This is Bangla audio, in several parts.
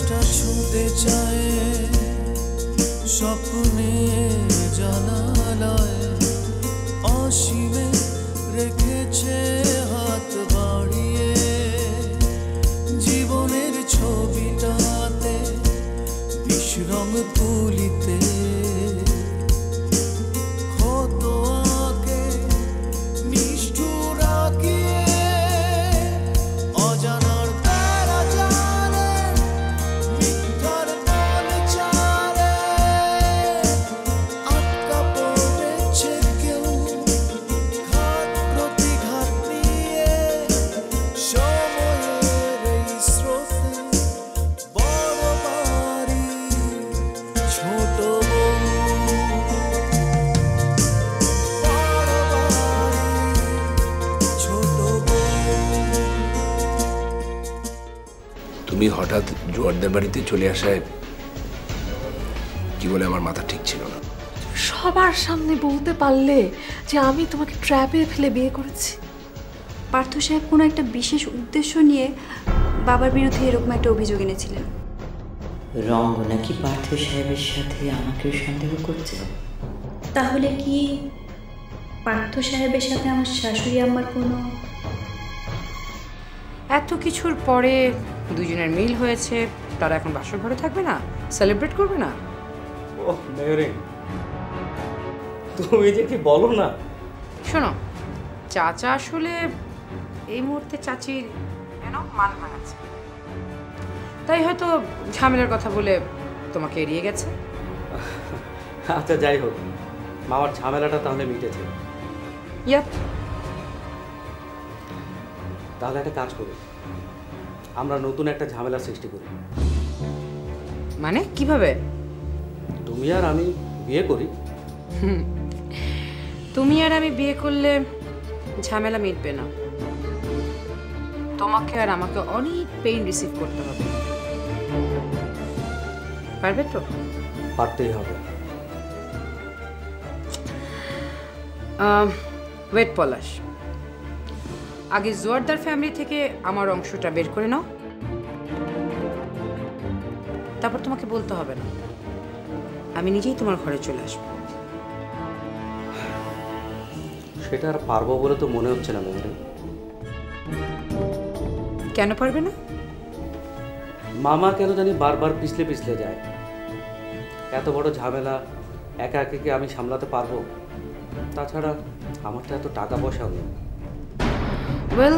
আকাশটা ছুঁতে চায় স্বপ্নে জানালায় অসীমে রেখেছে হাত বাড়িয়ে জীবনের ছবিটাতে বিশ্রম তুলিতে ক্ষত আঁকে নিষ্ঠুর আঁকিয়ে অজানার তারা জানে মিথ্যার দল চারে আটকা পড়েছে কেউ ঘাত প্রতিঘাত নিয়ে সময়ের এই স্রোতে বড় বাড়ি ছোট বউ বড় বাড়ি ছোট বউ। তুমি হঠাৎ জোয়ারদার বাড়িতে চলে আসায় কি বলে আমার মাথা ঠিক ছিল না। সবার সামনে বলতে পারলে যে আমি তোমাকে ট্র্যাপে ফেলে বিয়ে করেছি? পার্থ সাহেব কোনো একটা বিশেষ উদ্দেশ্য নিয়ে বাবার বিরুদ্ধে এরকম একটা অভিযোগ এনেছিলেন। রঙ্গ নাকি পার্থ সাহেবের সাথে আমাকেও সন্দেহ করছে। তাহলে কি পার্থ সাহেবের সাথে আমার শাশুড়ি আম্মার কোনো? এত কিছুর পরে দুজনের মিল হয়েছে, তারা এখন বাসর ঘরে থাকবে না, সেলিব্রেট করবে না? ওহ মেয়রিন, তুমি যে কি বলো না। শোনো, চাচা আসলে এই মুহূর্তে চাচির মান ভাঙাচ্ছে, তাই হয়তো ঝামেলার কথা বলে তোমাকে এড়িয়ে গেছে। আচ্ছা যাই হোক, মামার ঝামেলাটা তাহলে মিটেছে। ইয়াপ, তাহলে একটা কাজ করি, আমরা নতুন একটা ঝামেলা সৃষ্টি করি। মানে কিভাবে? তুমি আর আমি বিয়ে করি। তুমি আর আমি বিয়ে করলে ঝামেলা মিটবে না, তোমাকে আর আমাকে অনেক পেইন রিসিভ করতে হবে। পারবে তো? পারতেই হবে। ওয়েট পলাশ, আগে জোয়ারদার ফ্যামিলি থেকে আমার অংশটা বের করে নাও, তারপর তোমাকে বলতে হবে না, আমি নিজেই তোমার ঘরে চলে আসবো। সেটা আর পারবো বলে তো মনে হচ্ছে না মেয়েরে। কেন পারবে না? মামা কেন জানি বারবার পিছলে পিছলে যায়। এত বড় ঝামেলা একা একে আমি সামলাতে পারবো? তাছাড়া আমার তো এত টাকা পয়সাও নেই। ওয়েল,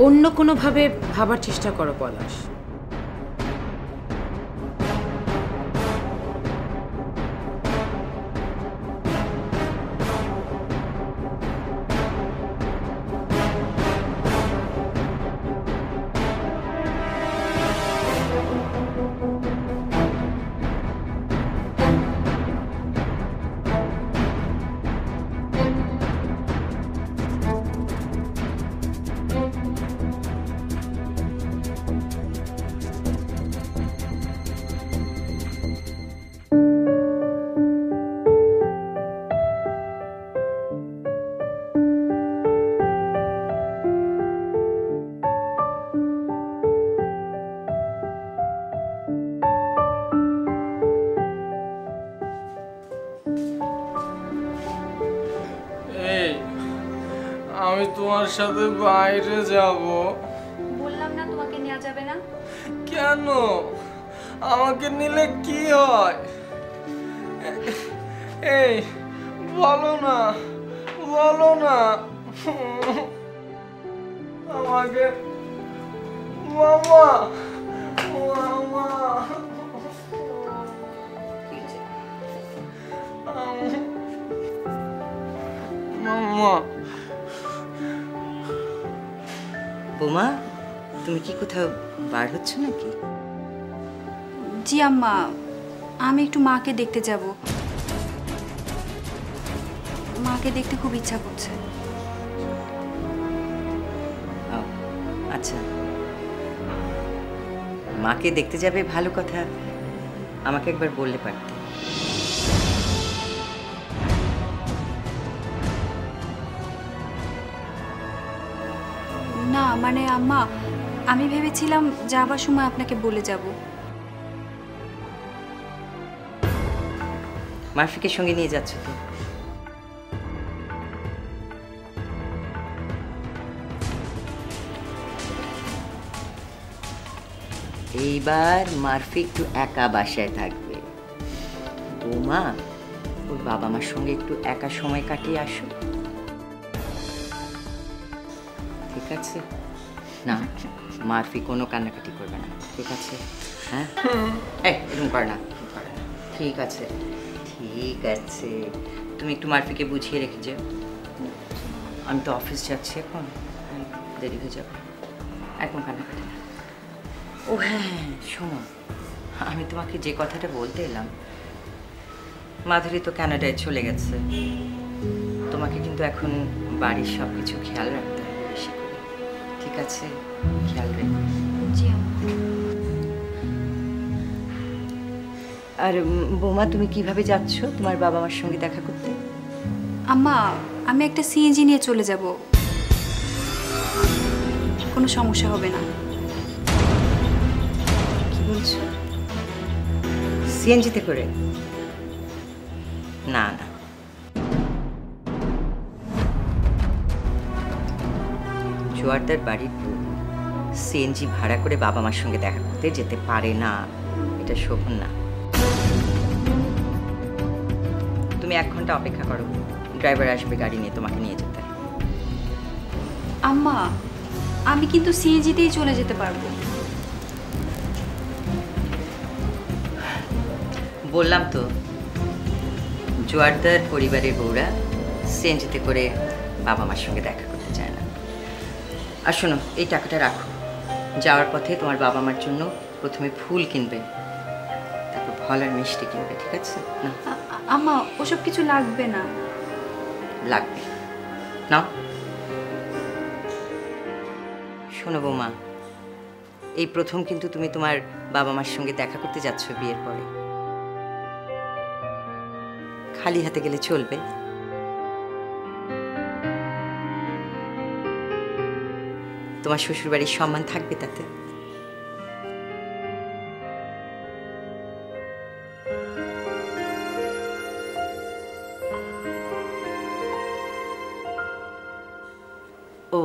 অন্য কোনোভাবে ভাবার চেষ্টা করো পলাশ। আমি তোমার সাথে বাইরে যাব। বললাম না তোমাকে নেওয়া যাবে না। কেন? আমাকে নিলে কি হয়? এই বলো না, বলো না আমাকে। মামা, মামা, মামা। বোমা, তুমি কি কোথাও বার হচ্ছ নাকি? জি আম্মা, আমি একটু মাকে দেখতে যাব। মাকে দেখতে খুব ইচ্ছা করছে। আচ্ছা, মাকে দেখতে যাবে, ভালো কথা। আমাকে একবার বললে পারতে। না মানে আম্মা, আমি ভেবেছিলাম যাবার সময় আপনাকে বলে যাব। মারফিকে সঙ্গে নিয়ে যাচ্ছ তো? এইবার মারফি একটু একা বাসায় থাকবে। বৌমা ওর বাবা মার সঙ্গে একটু একা সময় কাটিয়ে আসো, ঠিক আছে? না, মারফি কোনো কান্নাকাটি করবে না, ঠিক আছে? হ্যাঁ, এরকম করে না, ঠিক আছে, ঠিক আছে। তুমি একটু মারফিকে বুঝিয়ে রেখে যাও। আমি তো অফিস যাচ্ছি এখন, দেরি হয়ে যাবে, একদম কান্নাকাটি না। ও হ্যাঁ, শোনো, আমি তোমাকে যে কথাটা বলতে এলাম, মাধুরী তো কানাডায় চলে গেছে। তোমাকে কিন্তু এখন বাড়ির সব কিছু খেয়াল রাখতে হবে বেশি করে, ঠিক আছে? খেয়াল রেখো। জি আম্মা। আর বৌমা, তুমি কিভাবে যাচ্ছ তোমার বাবা মার সঙ্গে দেখা করতে? আম্মা, আমি একটা সিএনজি নিয়ে চলে যাব, কোনো সমস্যা হবে না। কি বলছো? সিএনজিতে করে? না না, জোয়ারদার বাড়ির বউ সিএনজি ভাড়া করে বাবা মার সঙ্গে দেখা করতে যেতে পারে না, এটা শোভন না। তুমি 1 ঘন্টা অপেক্ষা করো, ড্রাইভার আসবে গাড়ি নিয়ে তোমাকে নিয়ে যেতে। আম্মা, আমি কিন্তু সিএনজিতেই চলে যেতে পারবো। বললাম তো, জোয়ারদার পরিবারের বউরা সিএনজিতে করে বাবা মার সঙ্গে দেখা করতে চায় না। আর শোনো, এই টাকাটা রাখো, যাওয়ার পথে তোমার বাবা মার জন্য প্রথমে ফুল কিনবে, তারপর ফল আর মিষ্টি কিনবে, ঠিক আছে? না আম্মা, ওসব কিছু লাগবে না। লাগবে না। শোনো বৌমা, এই প্রথম কিন্তু তুমি তোমার বাবা মার সঙ্গে দেখা করতে যাচ্ছ বিয়ের পরে। খালি হাতে গেলে চলবে? তোমার শ্বশুরবাড়ির সম্মান থাকবে তাতে? ও,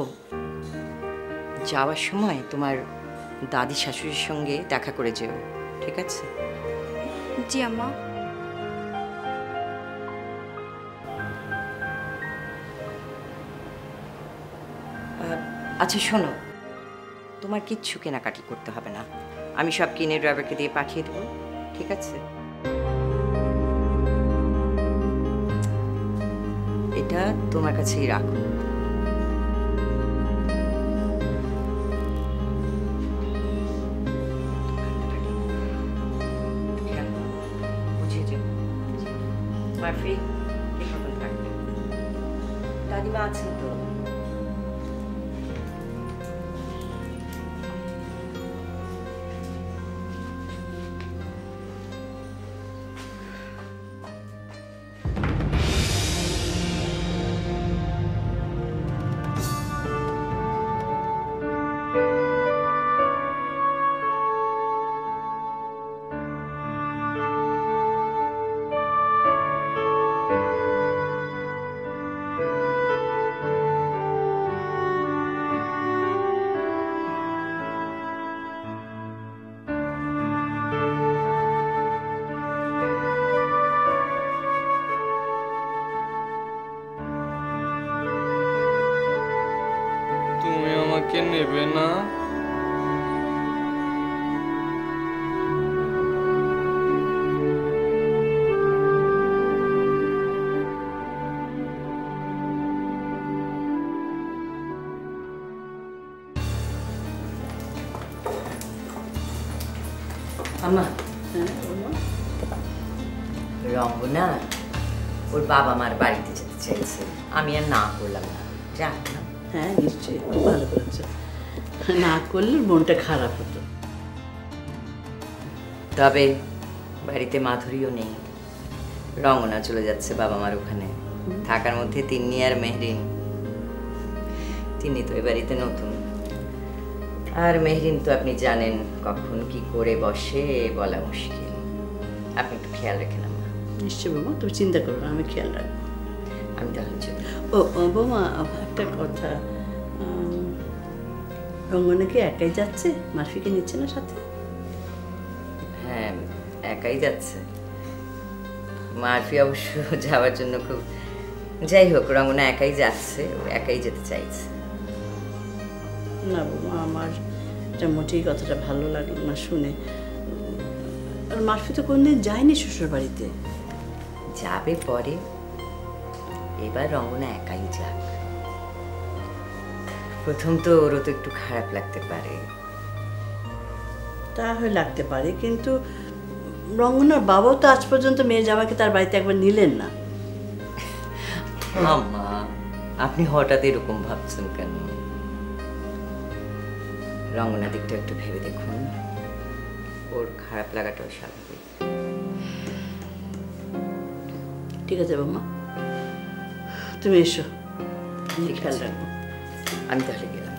যাওয়ার সময় তোমার দাদি শাশুড়ির সঙ্গে দেখা করে যেও, ঠিক আছে? জি আম্মা। আচ্ছা শোনো, তোমার কিচ্ছু কেনাকাটি করতে হবে না, আমি সব কিনে ড্রাইভারকে দিয়ে পাঠিয়ে দেবো, ঠিক আছে? এটা তোমার কাছেই রাখো। বুঝিয়ে যাও। মারফি, ঠিক মতন থাকবে। দাদিমা আছেন তো? তুমি আমাকে নেবে না? আম্মা, রঙ্গনা ওর বাবা মার বাড়িতে যেতে চাইছে, আমি আর না করলাম না, যাক না। হ্যাঁ নিশ্চয়ই, খুব ভালো করেছো, না করলে মনটা খারাপ হতো। তবে বাড়িতে মাধুরীও নেই, রঙ্গনা চলে যাচ্ছে বাবা মার ওখানে থাকার মধ্যে। তিন্নি আর মেহরিন, তিন্নি তো এ বাড়িতে নতুন, আর মেহরিন তো আপনি জানেন কখন কি করে বসে বলা মুশকিল। আপনি একটু খেয়াল রেখেন আম্মা। নিশ্চয় বৌমা, তুমি চিন্তা করো না, আমি খেয়াল রাখবো। আমি তাহলে চলি। ও বৌমা, একটা কথা, রঙ্গনা কি একাই যাচ্ছে? মারফিকে নিচ্ছে না সাথে? হ্যাঁ, একাই যাচ্ছে। মারফি অবশ্য যাওয়ার জন্য খুব, যাই হোক রঙ্গনা একাই যাচ্ছে, ও একাই যেতে চাইছে। না বৌমা, আমার এটা মোটেই কথাটা ভালো লাগলো না শুনে। আর মারফি তো কোনদিন যায়নি শ্বশুর বাড়িতে। যাবে পরে, এবার রঙ্গনা একাই যাক। প্রথম তো ওরও তো একটু খারাপ লাগতে পারে। তা হয়ে লাগতে পারে, কিন্তু রঙ্গনার বাবাও তো আজ পর্যন্ত মেয়ে জামাকে তার বাড়িতে একবার নিলেন না। আম্মা, আপনি হঠাৎ এরকম ভাবছেন কেন? রঙ্গনা দিকটা একটু ভেবে দেখুন, ওর খারাপ লাগাটাও স্বাভাবিক। ঠিক আছে বৌমা, তুমি এসো, আমি খেয়াল রাখবো। আমি তাহলে গেলাম।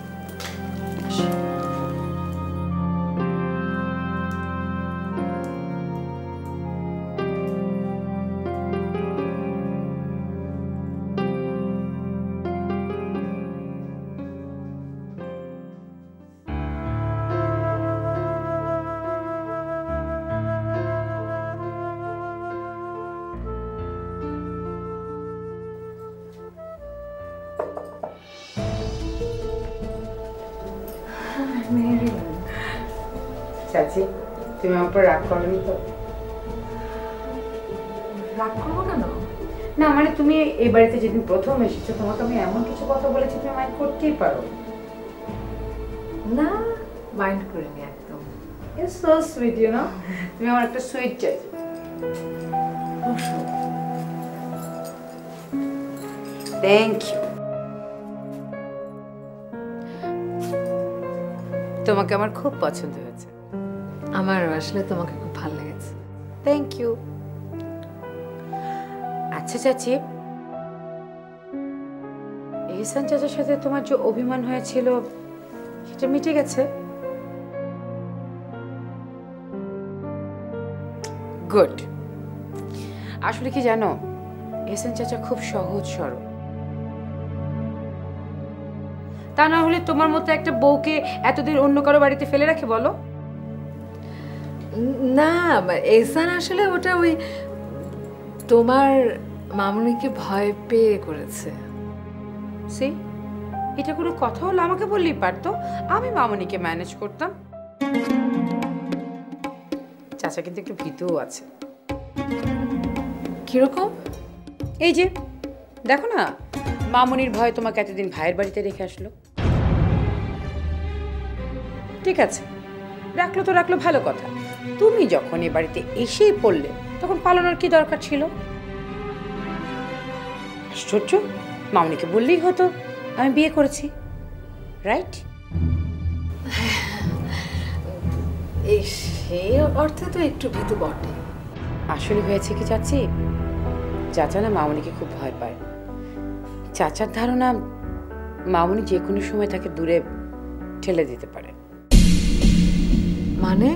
চাচি, তুমি আমার উপর রাগ করনি তো? রাগ করবো কেন? না মানে তুমি এই বাড়িতে যেদিন প্রথম এসেছো, তোমাকে আমি এমন কিছু কথা বলেছি তুমি মাইন্ড করতেই পারো। না, মাইন্ড করিনি একদম। It's so sweet, you know. তুমি আমার একটা সুইট চাচি। Thank you. তোমাকে আমার খুব পছন্দ হয়েছে। আমার আসলে তোমাকে খুব ভালো লেগেছে। Thank you. আচ্ছা চাচি, এহসান চাচার সাথে তোমার যে অভিমান হয়েছিল সেটা মিটে গেছে? গুড। আসলে কি জানো, এহসান চাচা খুব সহজ সরল। তা না হলে তোমার মতো একটা বউকে এতদিন অন্য কারো বাড়িতে ফেলে রাখে বলো? না, এহসান আসলে ওটা ওই তোমার মামুনিকে ভয় পেয়ে করেছে। সে এটা কোনো কথা হলো? আমাকে বললেই পারতো, আমি মামুনিকে ম্যানেজ করতাম। চাচা কিন্তু একটু ভীতুও আছে। কিরকম? এই যে দেখো না, মামুনির ভয় তোমাকে এতদিন ভাইয়ের বাড়িতে রেখে আসলো। ঠিক আছে, রাখলো তো রাখলো, ভালো কথা। তুমি যখন এ বাড়িতে এসেই পড়লে তখন পালানোর কি দরকার ছিল? আশ্চর্য, মামুনিকে বললেই হতো আমি বিয়ে করেছি, রাইট? এই সেই অর্থে তো একটু ভীতু বটে। আসলে হয়েছে কি চাচি, চাচা না মামুনিকে খুব ভয় পায়। চাচার ধারণা মামুনি যে কোনো সময় তাকে দূরে ঠেলে দিতে পারে। মানে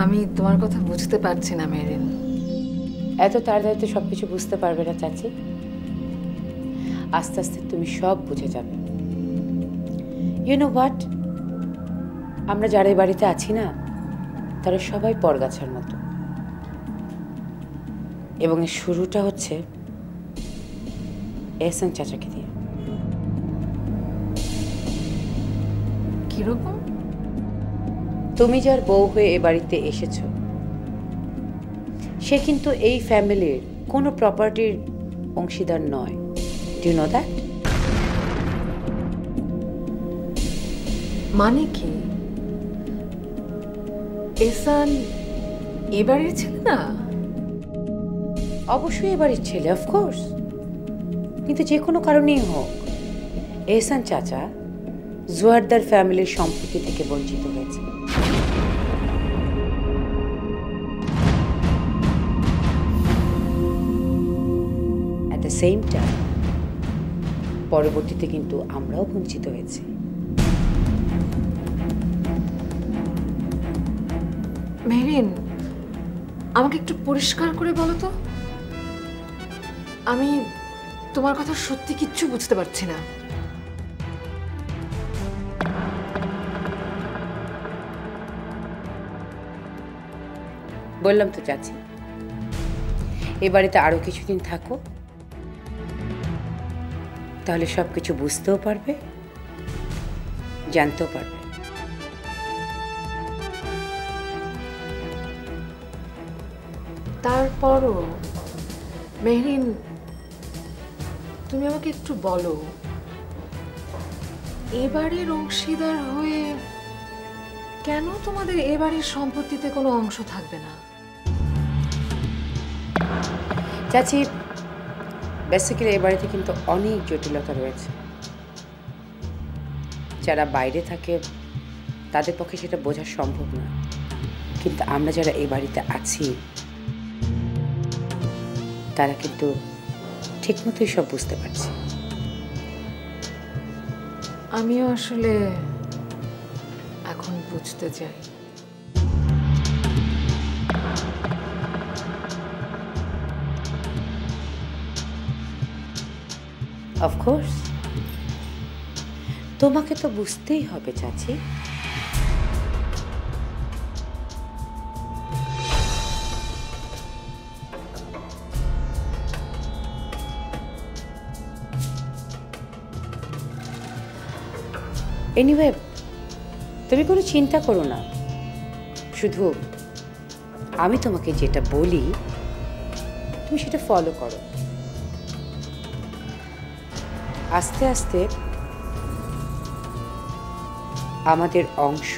আমি তোমার কথা বুঝতে পারছি না মেরিন। এত তাড়াতাড়ি তো সবকিছু বুঝতে পারবে না চাচি, আস্তে আস্তে তুমি সব বুঝে যাবে। ইউ নো হোয়াট, আমরা যারা এই বাড়িতে আছি না, তারা সবাই পরগাছার মতো, এবং এর শুরুটা হচ্ছে এহসান চাচাকে দিয়ে। কিরকম? তুমি যার বউ হয়ে এ বাড়িতে এসেছো, সে কিন্তু এই ফ্যামিলির কোনো প্রপার্টির অংশীদার নয়। Do you know that? মানে কি? এহসান এ বাড়ির ছেলে না? অবশ্যই এ বাড়ির ছেলে, অফকোর্স। কিন্তু যে কোনো কারণেই হোক, এহসান চাচা জোয়ারদার ফ্যামিলির সম্পত্তি থেকে বঞ্চিত হয়েছে। অ্যাট দ্য সেম টাইম পরবর্তীতে কিন্তু আমরাও বঞ্চিত হয়েছি। মেহরিন, আমাকে একটু পরিষ্কার করে বলো তো, আমি তোমার কথা সত্যি কিচ্ছু বুঝতে পারছি না। বললাম তো চাচি, এ বাড়িতে আরো কিছুদিন থাকো, তাহলে সবকিছু বুঝতেও পারবে, জানতেও পারবে। তারপরও মেহরিন, তুমি আমাকে একটু বলো, এবারের অংশীদার হয়ে কেন তোমাদের এবারের সম্পত্তিতে কোনো অংশ থাকবে না? চাচি, বেসিক্যালি এ বাড়িতে কিন্তু অনেক জটিলতা রয়েছে। যারা বাইরে থাকে তাদের পক্ষে সেটা বোঝা সম্ভব না, কিন্তু আমরা যারা এই বাড়িতে আছি তারা কিন্তু ঠিকমতোই সব বুঝতে পারছি। আমিও আসলে এখন বুঝতে চাই। অফকোর্স, তোমাকে তো বুঝতেই হবে চাচি। এনিওয়ে, তুমি কোনো চিন্তা করো না, শুধু আমি তোমাকে যেটা বলি তুমি সেটা ফলো করো। আস্তে আস্তে আমাদের অংশ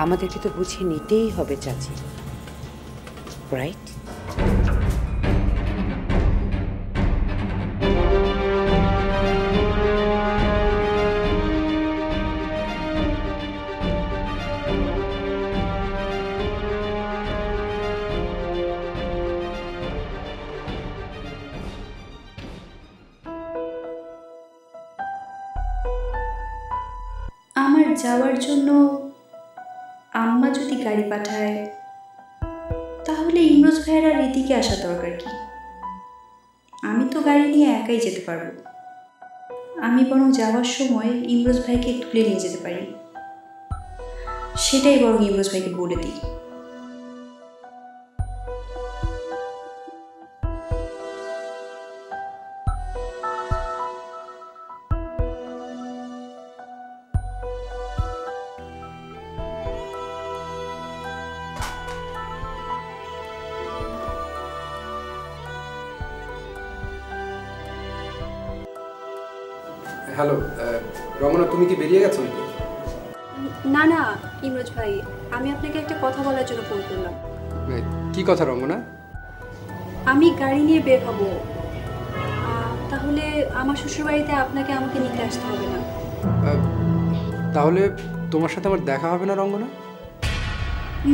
আমাদেরকে তো বুঝিয়ে নিতেই হবে চাচি, রাইট? আমার যাওয়ার জন্য আম্মা যদি গাড়ি পাঠায় তাহলে ইমরোজ ভাইয়ের আর এদিকে আসা দরকার কি? আমি তো গাড়ি নিয়ে একাই যেতে পারবো। আমি বরং যাওয়ার সময় ইমরোজ ভাইকে তুলে নিয়ে যেতে পারি, সেটাই বরং ইমরোজ ভাইকে বলে দিই। হ্যালো রমনা, তুমি কি বেরিয়ে গেছো নাকি? না না ইমরোজ ভাই, আমি আপনাকে একটা কথা বলার জন্য ফোন করলাম। কি কথা রমনা? আমি গাড়ি নিয়ে বের হব, তাহলে আমার শ্বশুরবাড়িতে আপনাকে আমাকে নিতে আসতে হবে না। তাহলে তোমার সাথে আমার দেখা হবে না রঙ্গনা?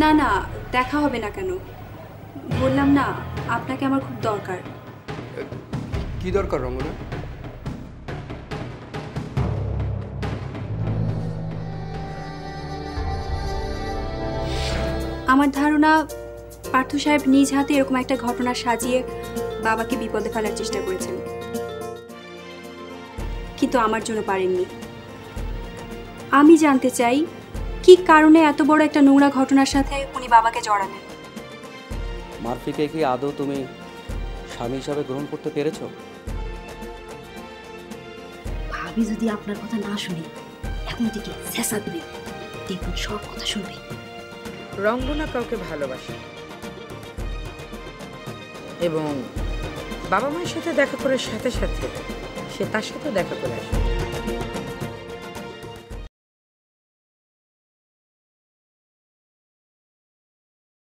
না না, দেখা হবে না কেন? বললাম না আপনাকে আমার খুব দরকার। কি দরকার রঙ্গনা? আমার ধারণা পার্থ সাহেব নিজ হাতে এরকম একটা ঘটনা সাজিয়ে বাবাকে বিপদে ফেলার চেষ্টা করেছেন, কিন্তু আমার জন্য পারেননি। আমি জানতে চাই কি কারণে এত বড় একটা নোংরা ঘটনার সাথে উনি বাবাকে জড়ালেন। মারফিকে কি আদৌ তুমি স্বামী হিসাবে গ্রহণ করতে পেরেছো? ভাবি যদি আপনার কথা না শুনি এখন থেকে শেষা দিবে, দেখুন সব কথা শুনবে। রঙ্গনা কাউকে ভালোবাসে এবং বাবা মায়ের সাথে দেখা করার সাথে সাথে সে তার সাথে দেখা করে আসে।